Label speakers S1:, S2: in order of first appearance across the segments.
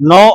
S1: 9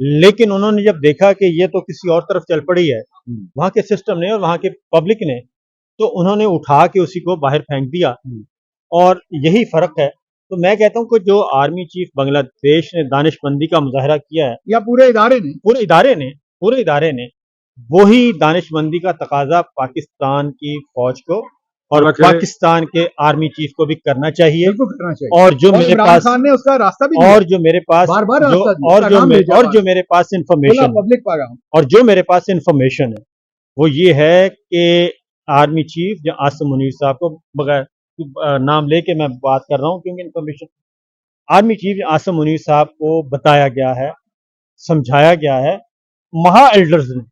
S1: لیکن انہوں نے جب دیکھا کہ یہ تو کسی اور طرف چل پڑی ہے, وہاں کے سسٹم نے اور وہاں کے پبلک نے, تو انہوں نے اٹھا کے اسی کو باہر پھینک دیا. اور یہی فرق ہے. تو میں کہتا ہوں کہ جو آرمی چیف بنگلہ دیش نے دانش مندی کا مظاہرہ کیا ہے,
S2: یا پورے ادارے نے,
S1: وہی دانش مندی کا تقاضا پاکستان کی فوج کو اور
S3: اللہ کرے.
S1: پاکستان کے آرمی چیف کو بھی کرنا چاہیے.
S2: بالکل کرنا چاہیے.
S1: اور جو
S2: اور
S1: میرے
S2: عمران
S1: پاس
S2: خان نے اس کا راستہ بھی
S1: اور جو میرے پاس
S2: بار بار
S1: جو
S2: راستہ دیا,
S1: اور
S2: اس کا
S1: جو
S2: نام
S1: میں-
S2: بھیجا
S1: اور
S2: بار.
S1: جو میرے پاس انفارمیشن
S2: پبلک پا رہا ہوں.
S1: اور جو میرے پاس انفارمیشن ہے وہ یہ ہے کہ آرمی چیف عاصم منیر صاحب کو, بغیر نام لے کے میں بات کر رہا ہوں کیونکہ information, army chief Asim Munir صاحب کو بتایا گیا ہے, سمجھایا گیا ہے مہا ایلڈرز نے,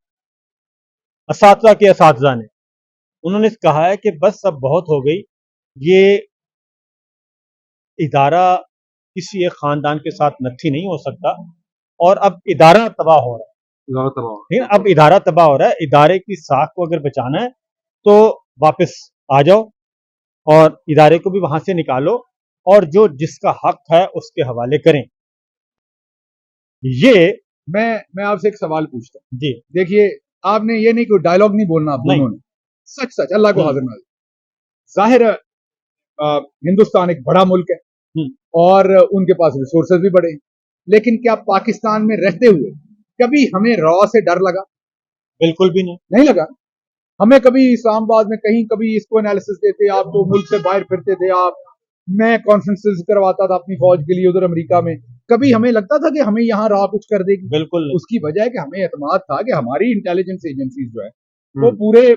S1: اساتذہ نے, انہوں نے کہا ہے کہ بس اب بہت ہو گئی, یہ ادارہ کسی ایک خاندان کے ساتھ نتھی نہیں ہو سکتا, اور اب ادارہ تباہ ہو رہا ہے. اب ادارہ تباہ ہو رہا ہے. ادارے کی ساکھ کو اگر بچانا ہے تو واپس آ جاؤ اور ادارے کو بھی وہاں سے نکالو, اور جو جس کا حق ہے اس کے حوالے کریں. یہ
S2: میں آپ سے ایک سوال پوچھتا ہوں.
S1: جی
S2: دیکھیے, آپ نے یہ نہیں کوئی ڈائلگ نہیں بولنا, آپ دونوں نے سچ سچ اللہ کو حاضر ناظر. ظاہر ہے ہندوستان ایک بڑا ملک ہے اور ان کے پاس ریسورسز بھی بڑے ہیں, لیکن کیا پاکستان میں رہتے ہوئے کبھی ہمیں را سے ڈر لگا؟
S1: بالکل بھی
S2: نہیں لگا. ہمیں کبھی اسلام آباد میں کہیں کبھی اس کو انالیسس دیتے, آپ تو ملک سے باہر پھرتے تھے, آپ میں کانفرنسز کرواتا تھا اپنی فوج کے لیے ادھر امریکہ میں, کبھی ہمیں لگتا تھا کہ ہمیں یہاں راہ کچھ کر دے گی؟
S1: بالکل
S2: اس کی وجہ ہے کہ ہمیں اعتماد تھا کہ ہماری انٹیلیجنس ایجنسیز جو ہے وہ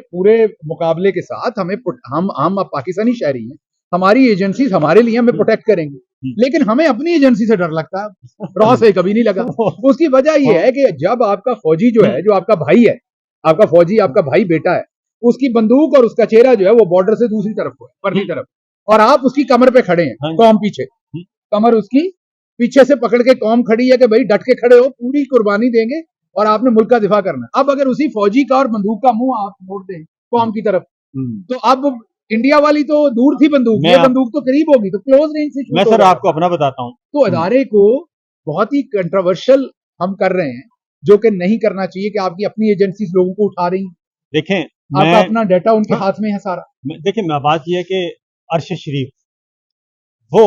S2: پورے مقابلے کے ساتھ ہم اب پاکستانی شہری ہیں, ہماری ایجنسیز ہمارے لیے ہمیں پروٹیکٹ کریں گی, لیکن ہمیں اپنی ایجنسی سے ڈر لگتا ہے, را سے کبھی نہیں لگا. اس کی وجہ یہ ہے کہ جب آپ کا فوجی جو ہے, جو آپ کا بھائی ہے, آپ کا فوجی آپ کا بھائی بیٹا ہے, اس کی بندوق اور اس کا چہرہ جو ہے وہ بارڈر سے دوسری طرف کو ہے, پرلی طرف, اور آپ اس کی کمر پہ کھڑے ہیں, قوم پیچھے, کمر اس کی پیچھے سے پکڑ کے قوم کھڑی ہے کہ بھائی ڈٹ کے کھڑے ہو, پوری قربانی دیں گے اور آپ نے ملک کا دفاع کرنا ہے. اب اگر اسی فوجی کا اور بندوق کا منہ آپ موڑ دیں قوم کی طرف, تو اب انڈیا والی تو دور تھی بندوق, یہ بندوق تو قریب ہوگی, تو کلوز رینج سے
S1: میں سر آپ کو اپنا بتاتا ہوں.
S2: تو ادارے کو بہت ہی کنٹروورشل ہم کر رہے ہیں, جو کہ نہیں کرنا چاہیے, کہ آپ کی اپنی ایجنسیز لوگوں کو اٹھا رہی ہیں,
S1: دیکھیں
S2: آپ کا اپنا ڈیٹا ان کے ہاتھ میں ہے سارا.
S1: دیکھیں بات یہ ہے کہ ارشد شریف وہ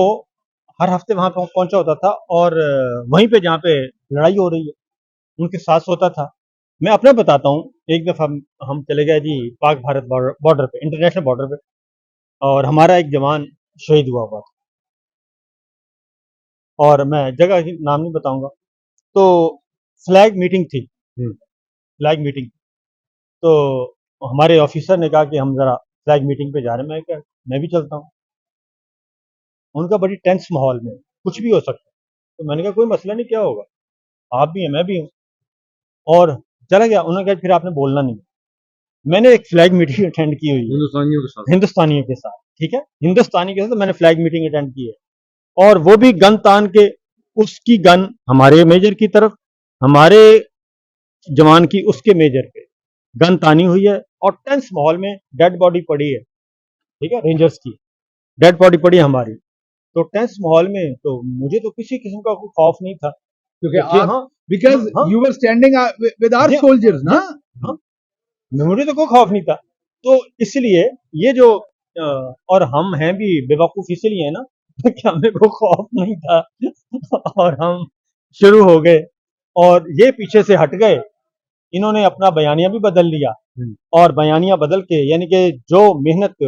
S1: ہر ہفتے وہاں پہنچا ہوتا تھا, اور وہیں پہ جہاں پہ لڑائی ہو رہی ہے ان کے ساتھ ہوتا تھا. میں اپنا بتاتا ہوں, ایک دفعہ ہم چلے گئے جی پاک بھارت بارڈر پہ, انٹرنیشنل بارڈر پہ, اور ہمارا ایک جوان شہید ہوا تھا, اور میں جگہ کی نام نہیں بتاؤں گا. تو فلیگ میٹنگ تھی, فلیگ میٹنگ, تو ہمارے آفیسر نے کہا کہ ہم ذرا فلیگ میٹنگ پہ جا رہے ہیں. میں کہا میں بھی چلتا ہوں. ان کا بڑی ٹینس ماحول میں, کچھ بھی ہو سکتا ہے. تو میں نے کہا کوئی مسئلہ نہیں, کیا ہوگا, آپ بھی ہیں میں بھی ہوں, اور چلا گیا. انہوں نے کہا پھر آپ نے بولنا نہیں. میں نے ایک فلیگ میٹنگ اٹینڈ کی ہوئی ہے ہندوستانیوں کے ساتھ, ٹھیک ہے, ہندوستانی کے ساتھ میں نے فلیگ میٹنگ اٹینڈ کی ہے, اور وہ بھی گن تان کے, اس کی گن ہمارے میجر کی طرف, ہمارے جوان کی اس کے میجر پہ گن تانی ہوئی ہے, اور ٹینس ماحول میں ڈیڈ باڈی پڑی ہے, ٹھیک ہے, رینجرز کی ڈیڈ باڈی پڑی ہے ہماری. تو ٹینس ماحول میں تو مجھے تو کسی قسم کا کوئی خوف نہیں تھا,
S2: کیونکہ آپ because you were standing with our soldiers نا,
S1: مجھے تو کوئی خوف نہیں تھا. تو اس لیے یہ جو اور ہم ہیں بھی بے وقوف اس لیے ہے نا کہ ہمیں کوئی خوف نہیں تھا, اور ہم شروع ہو گئے, اور یہ پیچھے سے ہٹ گئے. انہوں نے اپنا بیانیہ بھی بدل لیا, اور بیانیہ بدل کے یعنی کہ جو محنت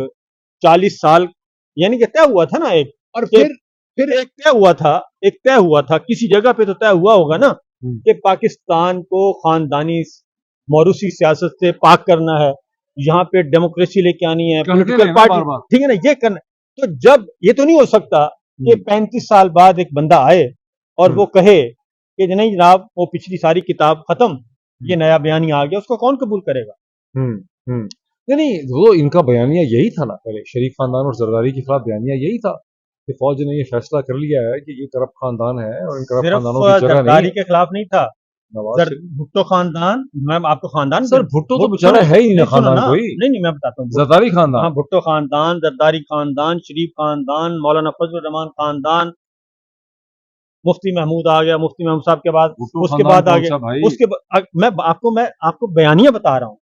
S1: 40 سال یعنی کہ طے ہوا تھا نا, ایک
S2: اور پھر
S1: ایک طے ہوا تھا کسی جگہ پہ, تو طے ہوا ہوگا نا کہ پاکستان کو خاندانی موروثی سیاست سے پاک کرنا ہے, یہاں پہ ڈیموکریسی لے کے آنی ہے, پولیٹیکل پارٹی, ٹھیک ہے نا, یہ کرنا. تو جب یہ تو نہیں ہو سکتا کہ 35 سال بعد ایک بندہ آئے اور وہ کہے کہ نہیں جناب وہ پچھلی ساری کتاب ختم, یہ نیا بیانیہ آ گیا, اس کو کون قبول کرے گا؟
S3: نہیں, وہ ان کا بیانیہ یہی تھا نا, پہلے شریف خاندان اور زرداری کے خلاف بیانیہ یہی تھا کہ فوج نے یہ فیصلہ کر لیا ہے کہ یہ کرپٹ خاندان ہے, اور ان کرپٹ خاندانوں کی جگہ نہیں.
S1: زرداری کے خلاف نہیں تھا, بھٹو خاندان, میں آپ کو خاندان,
S3: سر بھٹو تو بیچارہ ہے ہی نہیں خاندان کوئی,
S1: نہیں میں بتاتا ہوں,
S3: زرداری خاندان,
S1: ہاں بھٹو خاندان, زرداری خاندان, شریف خاندان, مولانا فضل الرحمان خاندان, مفتی محمود آ گیا, مفتی محمود صاحب کے بعد
S3: بھٹو
S1: اس کے
S3: خاندان
S1: بعد آ
S3: کون
S1: گیا,
S3: سا بھائی؟
S1: اس کے میں آپ کو بیانیہ بتا رہا ہوں,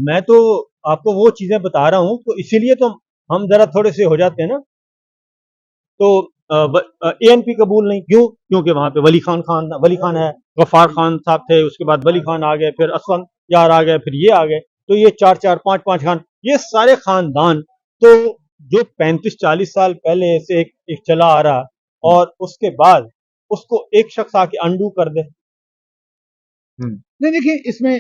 S1: میں تو آپ کو وہ چیزیں بتا رہا ہوں, تو اسی لیے تو ہم ذرا تھوڑے سے ہو جاتے ہیں نا. تو اے این پی قبول نہیں, کیونکہ وہاں پہ ولی خان ہے, غفار خان صاحب تھے, اس کے بعد ولی خان آ گئے, پھر اسفند یار آ گئے, پھر یہ آ گئے, تو یہ 4 5 خان, یہ سارے خاندان تو جو 35 40 سال پہلے سے ایک چلا آ رہا, اور اس کے بعد اس کو ایک شخص آ کے انڈو کر دے.
S2: نہیں دیکھیں, اس میں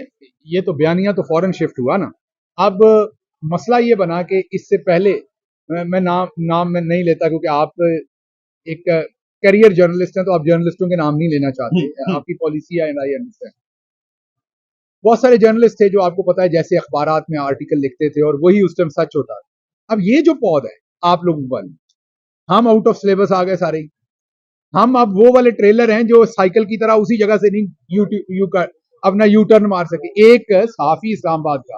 S2: یہ تو بیانیہ تو فوراً شفٹ ہوا نا. اب مسئلہ یہ بنا کہ اس سے پہلے میں نام میں نہیں لیتا, کیونکہ آپ ایک کیریئر جرنلسٹ ہیں, تو آپ جرنلسٹوں کے نام نہیں لینا چاہتے, آپ کی پالیسی ہے. بہت سارے جرنلسٹ تھے جو آپ کو پتا ہے جیسے اخبارات میں آرٹیکل لکھتے تھے اور وہی اس ٹائم سچ ہوتا ہے. اب یہ جو پود ہے آپ لوگوں والے, ہم آؤٹ آف سلیبس آ گئے سارے. ہم اب وہ والے ٹریلر ہیں جو سائیکل کی طرح اسی جگہ سے نہیں اپنا یو ٹرن مار سکے. ایک صحافی اسلام آباد کا,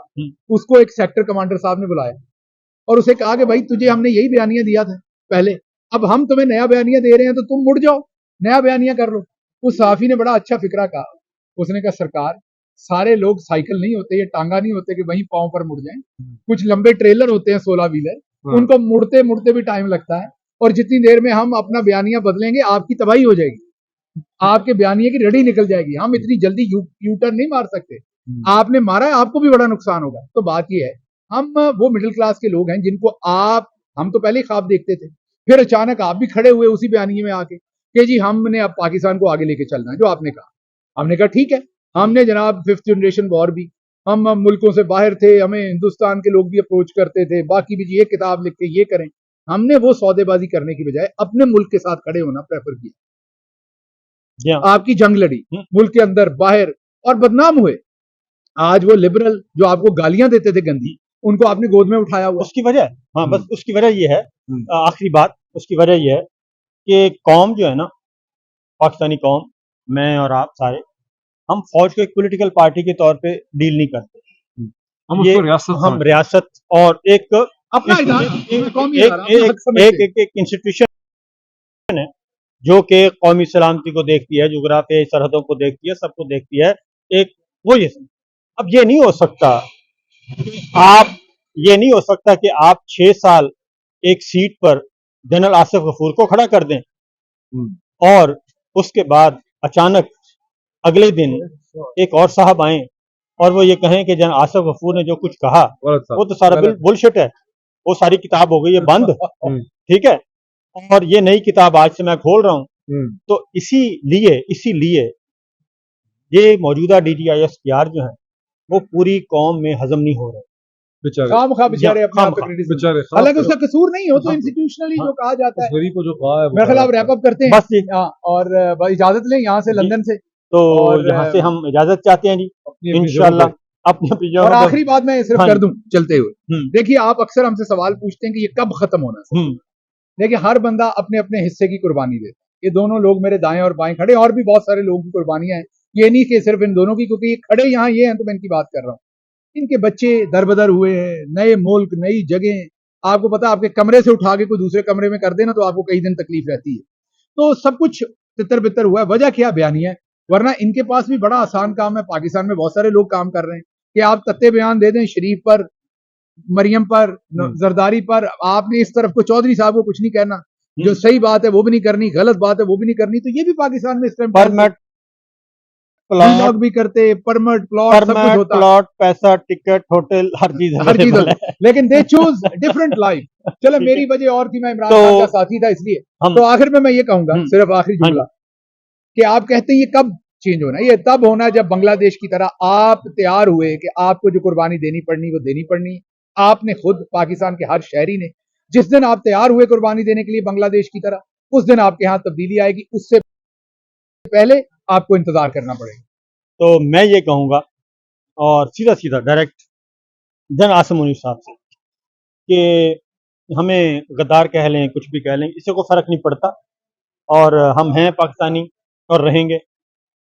S2: اس کو ایک سیکٹر کمانڈر صاحب نے بلایا اور اسے کہا کہ بھائی تجھے ہم نے یہی بیانیہ دیا تھا پہلے, اب ہم تمہیں نیا بیانیہ دے رہے ہیں تو تم مڑ جاؤ, نیا بیانیہ کر لو. اس صحافی نے بڑا اچھا فکرہ کہا, اس نے کہا سرکار سارے لوگ سائیکل نہیں ہوتے, یہ ٹانگا نہیں ہوتے کہ وہیں پاؤں پر مڑ جائیں. کچھ لمبے ٹریلر ہوتے ہیں 16 ویلر, ان کو مڑتے مڑتے بھی ٹائم لگتا ہے, اور جتنی دیر میں ہم اپنا بیانیہ بدلیں گے آپ کی تباہی ہو جائے گی, آپ کے بیانیے کی رڑی نکل جائے گی. ہم اتنی جلدی یو ٹرن نہیں مار سکتے, آپ نے مارا ہے آپ کو بھی بڑا نقصان ہوگا. تو بات یہ ہے, ہم وہ مڈل کلاس کے لوگ ہیں جن کو ہم تو پہلے ہی خواب دیکھتے تھے, پھر اچانک آپ بھی کھڑے ہوئے اسی بیانیے میں آ کے کہ جی ہم نے اب پاکستان کو آگے لے کے چلنا ہے. جو آپ نے کہا, ہم نے کہا ٹھیک ہے, ہم نے جناب 5th جنریشن وار بھی, ہم ملکوں سے باہر تھے, ہمیں ہندوستان کے لوگ بھی اپروچ کرتے تھے, باقی بھی جی یہ کتاب لکھ کے یہ کریں. ہم نے وہ سودے بازی کرنے کی بجائے اپنے ملک کے ساتھ کھڑے ہونا پریفر کیا. آپ کی جنگ لڑی ملک کے اندر باہر اور بدنام ہوئے. آج وہ لبرل جو آپ کو گالیاں دیتے تھے گندی, ان کو آپ نے گود میں اٹھایا ہوا.
S1: اس کی وجہ, ہاں بس اس کی وجہ یہ ہے, آخری بات, اس کی وجہ یہ ہے کہ قوم جو ہے نا, پاکستانی قوم, میں اور آپ سارے, ہم فوج کو ایک پولیٹیکل پارٹی کے طور پہ ڈیل نہیں کرتے. ہم ریاست اور ایک انسٹیٹیوشن ہے جو کہ قومی سلامتی کو دیکھتی ہے, جغرافیائی سرحدوں کو دیکھتی ہے, سب کو دیکھتی ہے. ایک وہ اب یہ نہیں ہو سکتا کہ آپ 6 سال ایک سیٹ پر جنرل آصف غفور کو کھڑا کر دیں اور اس کے بعد اچانک اگلے دن ایک اور صاحب آئیں اور وہ یہ کہیں کہ جنرل آصف غفور نے جو کچھ کہا وہ تو سارا بلشٹ ہے, وہ ساری کتاب ہو گئی ہے بند, ٹھیک ہے, اور یہ نئی کتاب آج سے میں کھول رہا ہوں. تو اسی لیے یہ موجودہ D G I S P R جو ہیں وہ پوری قوم میں ہضم نہیں ہو رہے.
S2: حالانکہ اس کا قصور نہیں ہو, تو انسٹیٹیوشنلی جو کہا جاتا ہے. میرا خیال آپ ریپ اپ کرتے ہیں اور اجازت لیں یہاں سے لندن سے,
S1: تو یہاں سے ہم اجازت چاہتے ہیں جی انشاءاللہ. اور
S2: آخری بات میں صرف کر دوں چلتے ہوئے, دیکھیے آپ اکثر ہم سے سوال پوچھتے ہیں کہ یہ کب ختم ہونا ہے. دیکھیے ہر بندہ اپنے اپنے حصے کی قربانی دیتا ہے. یہ دونوں لوگ میرے دائیں اور بائیں کھڑے, اور بھی بہت سارے لوگوں کی قربانیاں ہیں, یہ نہیں کہ صرف ان دونوں کی, کیونکہ یہ کھڑے یہاں یہ ہیں تو میں ان کی بات کر رہا ہوں. ان کے بچے در بدر ہوئے ہیں, نئے ملک, نئی جگہیں. آپ کو پتا, آپ کے کمرے سے اٹھا کے کوئی دوسرے کمرے میں کر دینا تو آپ کو کئی دن تکلیف رہتی ہے. تو سب کچھ تتر بتر ہوا ہے. وجہ کیا بیانیہ ہے, ورنہ ان کے پاس بھی بڑا آسان کام ہے. پاکستان میں بہت سارے لوگ کام کر رہے ہیں کہ آپ تتے بیان دے دیں شریف پر, مریم پر, زرداری پر, آپ نے اس طرف کو چودھری صاحب کو کچھ نہیں کہنا, جو صحیح بات ہے وہ بھی نہیں کرنی, غلط بات ہے وہ بھی نہیں کرنی. تو یہ بھی پاکستان میں اس ٹائم پرمٹ پلاٹ بھی کرتے, پرمٹ پلاٹ,
S1: پیسہ, ٹکٹ, ہوٹل, ہر چیز
S2: لیکن دے چوز ڈفرنٹ لائف. چلو میری وجہ اور تھی, میں عمران خان کا ساتھی تھا, اس لیے. تو آخر میں یہ کہوں گا, صرف آخری جملہ, کہ آپ کہتے ہیں یہ کب چینج ہونا, یہ تب ہونا جب بنگلہ دیش کی طرح آپ تیار ہوئے کہ آپ کو جو قربانی دینی پڑنی وہ دینی پڑنی. آپ نے خود, پاکستان کے ہر شہری نے, جس دن آپ تیار ہوئے قربانی دینے کے لیے بنگلہ دیش کی طرح, اس دن آپ کے ہاں تبدیلی آئے گی. اس سے پہلے آپ کو انتظار کرنا پڑے گا.
S1: تو میں یہ کہوں گا, اور سیدھا ڈائریکٹ جن عاصم منیف صاحب سے, کہ ہمیں غدار کہہ لیں, کچھ بھی کہہ لیں, اس سے کوئی فرق نہیں پڑتا, اور ہم ہیں پاکستانی اور رہیں گے,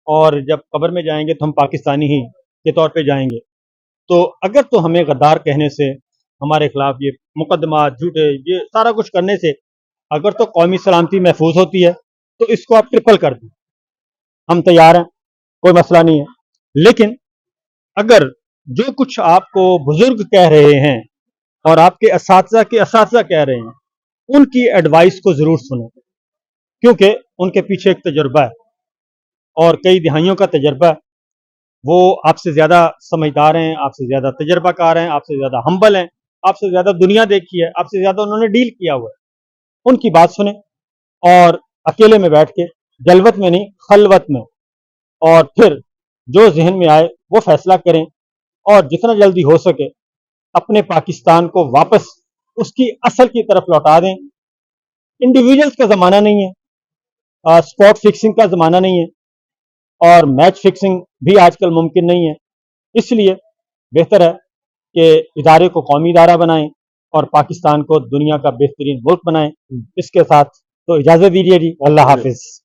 S1: اور جب قبر میں جائیں گے تو ہم پاکستانی ہی کے طور پہ جائیں گے. تو اگر تو ہمیں غدار کہنے سے, ہمارے خلاف یہ مقدمات, جھوٹے, یہ سارا کچھ کرنے سے اگر تو قومی سلامتی محفوظ ہوتی ہے تو اس کو آپ ٹرپل کر دیں، ہم تیار ہیں، کوئی مسئلہ نہیں ہے۔ لیکن اگر جو کچھ آپ کو بزرگ کہہ رہے ہیں اور آپ کے اساتذہ کہہ رہے ہیں، ان کی ایڈوائس کو ضرور سنیں، کیونکہ ان کے پیچھے ایک تجربہ ہے اور کئی دہائیوں کا تجربہ ہے۔ وہ آپ سے زیادہ سمجھدار ہیں، آپ سے زیادہ تجربہ کار ہیں، آپ سے زیادہ ہمبل ہیں، آپ سے زیادہ دنیا دیکھی ہے، آپ سے زیادہ انہوں نے ڈیل کیا ہوا ہے۔ ان کی بات سنیں اور اکیلے میں بیٹھ کے، جلوت میں نہیں خلوت میں، اور پھر جو ذہن میں آئے وہ فیصلہ کریں اور جتنا جلدی ہو سکے اپنے پاکستان کو واپس اس کی اصل کی طرف لوٹا دیں۔ انڈیویجولز کا زمانہ نہیں ہے، اسپاٹ فکسنگ کا زمانہ نہیں ہے، اور میچ فکسنگ بھی آج کل ممکن نہیں ہے۔ اس لیے بہتر ہے کہ ادارے کو قومی ادارہ بنائیں اور پاکستان کو دنیا کا بہترین ملک بنائیں۔ اس کے ساتھ تو اجازت دیجیے جی، اللہ حافظ۔